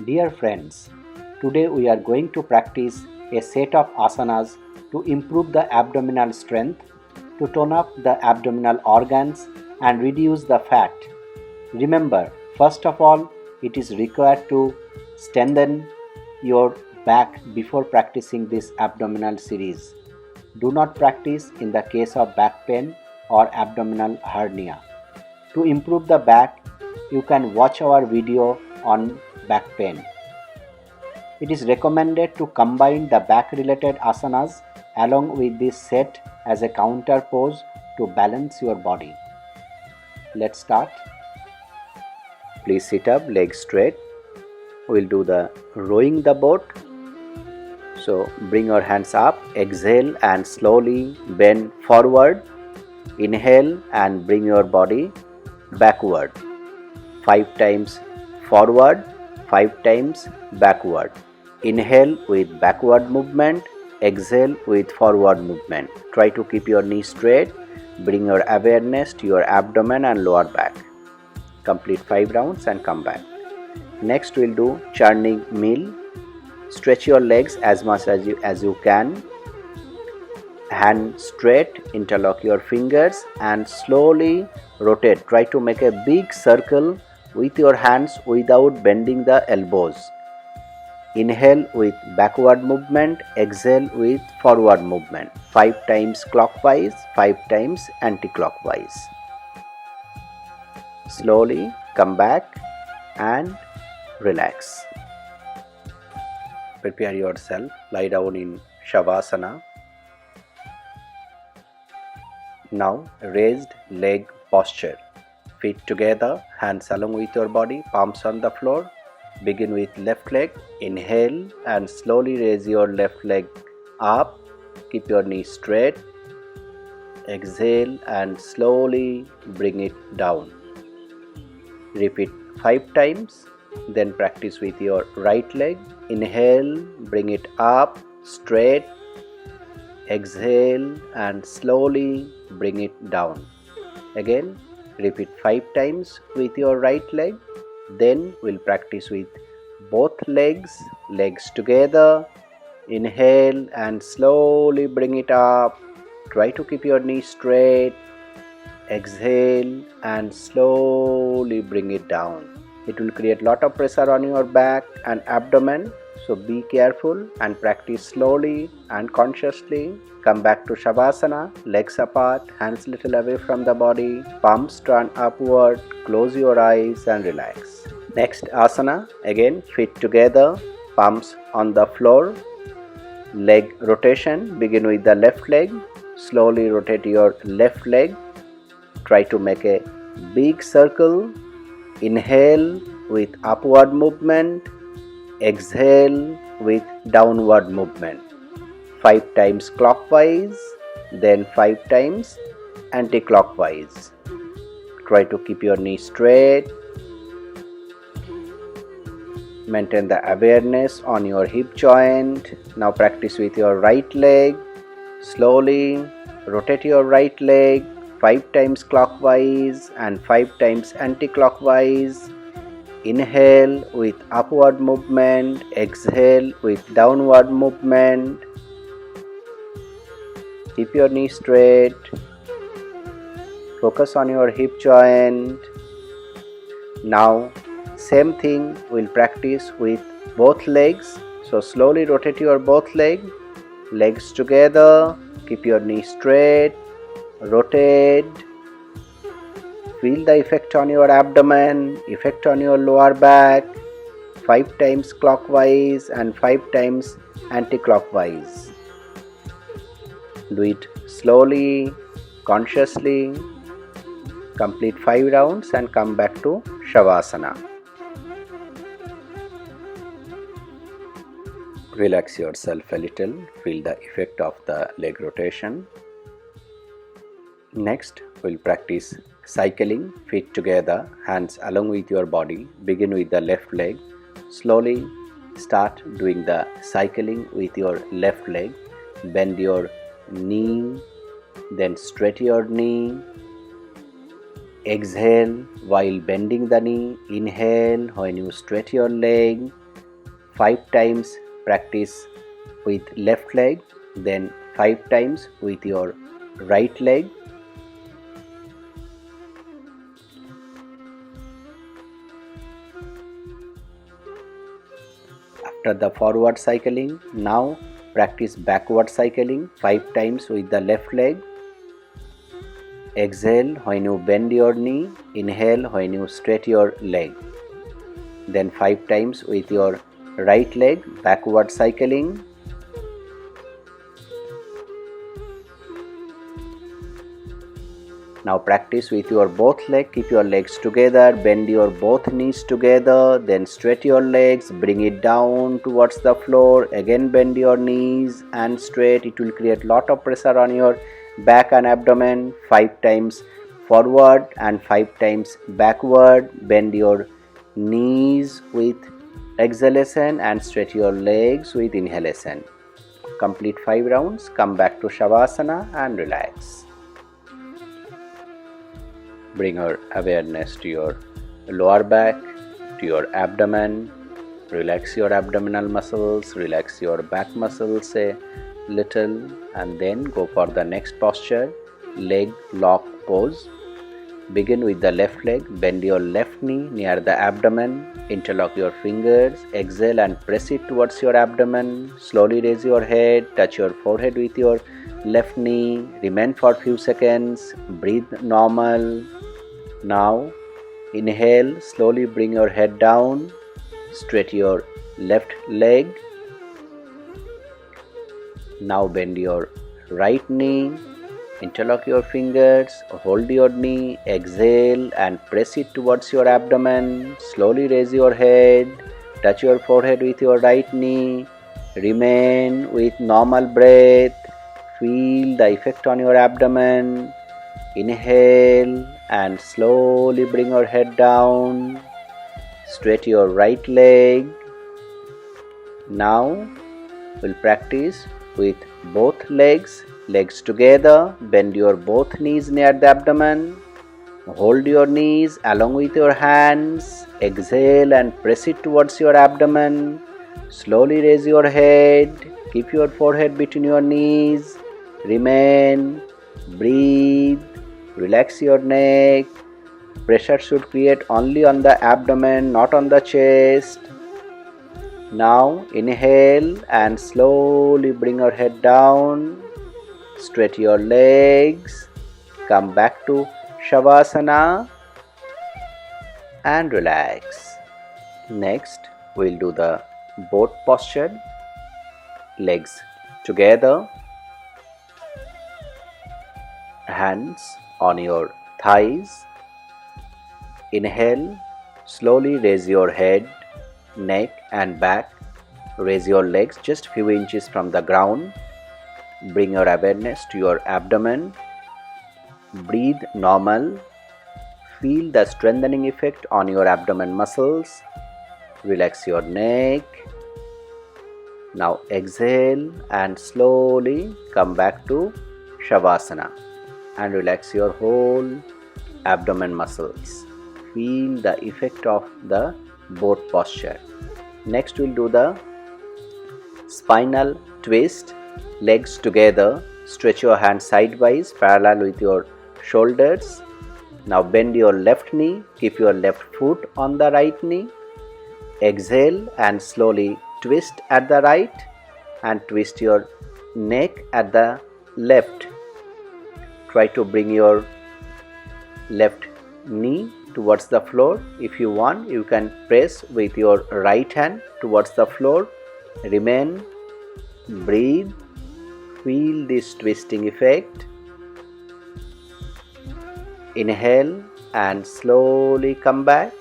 Dear friends, today we are going to practice a set of asanas to improve the abdominal strength, to tone up the abdominal organs and reduce the fat. Remember, first of all, it is required to strengthen your back before practicing this abdominal series. Do not practice in the case of back pain or abdominal hernia. To improve the back, you can watch our video on back pain. It is recommended to combine the back related asanas along with this set as a counter pose to balance your body. Let's start. Please sit up, legs straight. We'll do the rowing the boat. So bring your hands up, exhale and slowly bend forward. Inhale and bring your body backward. 5 times forward, 5 times backward. Inhale with backward movement, exhale with forward movement. Try to keep your knees straight. Bring your awareness to your abdomen and lower back. Complete 5 rounds and come back. Next we'll do churning meal. Stretch your legs as much as you can. Hand straight, interlock your fingers and slowly rotate. Try to make a big circle with your hands without bending the elbows. Inhale with backward movement, exhale with forward movement. 5 times clockwise, 5 times anti-clockwise. Slowly come back and relax. Prepare yourself, lie down in Shavasana. Now raised leg posture. Feet together, hands along with your body, palms on the floor. Begin with left leg. Inhale and slowly raise your left leg up. Keep your knees straight. Exhale and slowly bring it down. Repeat 5 times. Then practice with your right leg. Inhale, bring it up, straight. Exhale and slowly bring it down. Again, repeat 5 times with your right leg. Then we'll practice with both legs together. Inhale and slowly bring it up. Try to keep your knees straight. Exhale and slowly bring it down. It will create lot of pressure on your back and abdomen. So be careful and practice slowly and consciously. Come back to Shavasana, legs apart, hands little away from the body, palms turn upward, close your eyes and relax. Next asana, again feet together, palms on the floor, leg rotation. Begin with the left leg, slowly rotate your left leg. Try to make a big circle. Inhale with upward movement, exhale with downward movement. 5 times clockwise, then 5 times anti-clockwise. Try to keep your knee straight. Maintain the awareness on your hip joint. Now practice with your right leg. Slowly rotate your right leg. 5 times clockwise and 5 times anti-clockwise. Inhale with upward movement, exhale with downward movement. Keep your knee straight. Focus on your hip joint. Now same thing we'll practice with both legs. So slowly rotate your both legs together. Keep your knee straight. Rotate. Feel the effect on your abdomen, effect on your lower back. 5 times clockwise and 5 times anti-clockwise. Do it slowly, consciously. Complete 5 rounds and come back to Shavasana. Relax yourself a little, feel the effect of the leg rotation. Next, we'll practice cycling, feet together, hands along with your body. Begin with the left leg. Slowly start doing the cycling with your left leg. Bend your knee, then straighten your knee. Exhale while bending the knee. Inhale when you straighten your leg. 5 times practice with left leg, then 5 times with your right leg. After the forward cycling, now practice backward cycling 5 times with the left leg. Exhale when you bend your knee, inhale when you straight your leg. Then 5 times with your right leg, backward cycling. Now practice with your both legs. Keep your legs together, bend your both knees together, then straight your legs, bring it down towards the floor. Again bend your knees and straight. It will create lot of pressure on your back and abdomen. 5 times forward and 5 times backward. Bend your knees with exhalation and straight your legs with inhalation. Complete 5 rounds. Come back to Shavasana and relax. Bring your awareness to your lower back, to your abdomen. Relax your abdominal muscles, relax your back muscles a little, and then go for the next posture, leg lock pose. Begin with the left leg, bend your left knee near the abdomen, interlock your fingers, exhale and press it towards your abdomen. Slowly raise your head, touch your forehead with your left knee, remain for few seconds, breathe normal. Now inhale, slowly bring your head down, straight your left leg. Now bend your right knee, interlock your fingers, hold your knee, exhale and press it towards your abdomen. Slowly raise your head, touch your forehead with your right knee, remain with normal breath. Feel the effect on your abdomen. Inhale and slowly bring your head down. Straight your right leg. Now we'll practice with both legs. Legs together. Bend your both knees near the abdomen. Hold your knees along with your hands. Exhale and press it towards your abdomen. Slowly raise your head. Keep your forehead between your knees. Remain. Breathe. Relax your neck. Pressure should create only on the abdomen, not on the chest. Now inhale and slowly bring your head down. Straight your legs. Come back to Shavasana and relax. Next, we'll do the boat posture. Legs together. Hands on your thighs. Inhale, slowly raise your head, neck and back. Raise your legs just few inches from the ground. Bring your awareness to your abdomen. Breathe normal. Feel the strengthening effect on your abdomen muscles. Relax your neck. Now exhale and slowly come back to Shavasana and relax your whole abdomen muscles. Feel the effect of the boat posture. Next we'll do the spinal twist. Legs together. Stretch your hands sidewise parallel with your shoulders. Now bend your left knee. Keep your left foot on the right knee. Exhale and slowly twist at the right and twist your neck at the left. Try to bring your left knee towards the floor. If you want, you can press with your right hand towards the floor. Remain, breathe, feel this twisting effect. Inhale and slowly come back.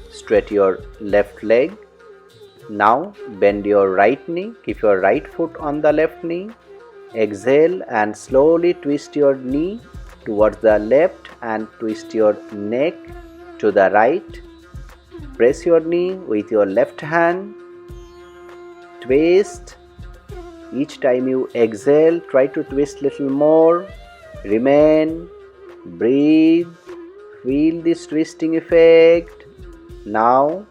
Straight your left leg. Now bend your right knee. Keep your right foot on the left knee. Exhale and slowly twist your knee towards the left and twist your neck to the right. Press your knee with your left hand. Twist. Each time you exhale, try to twist little more. Remain. Breathe. Feel this twisting effect. Now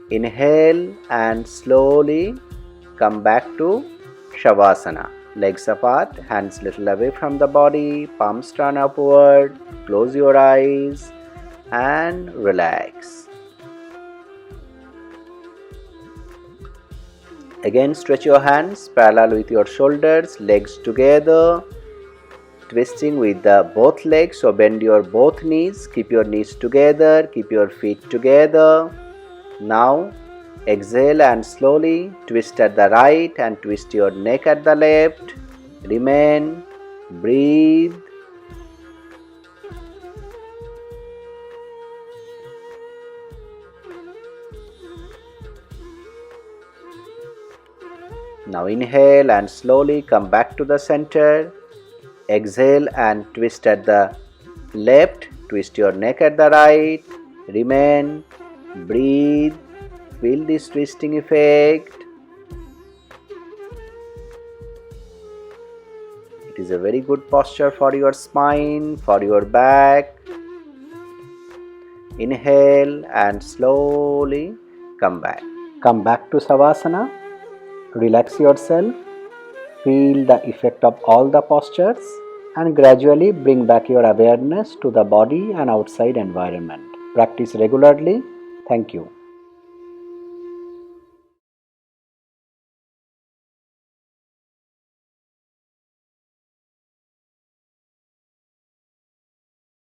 Inhale and slowly come back to Shavasana. Legs apart, hands little away from the body, palms turn upward, close your eyes and relax. Again stretch your hands parallel with your shoulders, legs together, twisting with the both legs. So bend your both knees, keep your knees together, keep your feet together. Now exhale and slowly twist at the right and twist your neck at the left. Remain, breathe. Now inhale and slowly come back to the center. Exhale and twist at the left, twist your neck at the right. Remain, breathe, feel this twisting effect. It is a very good posture for your spine, for your back. Inhale and slowly come back. Come back to Savasana. Relax yourself. Feel the effect of all the postures and gradually bring back your awareness to the body and outside environment. Practice regularly. Thank you.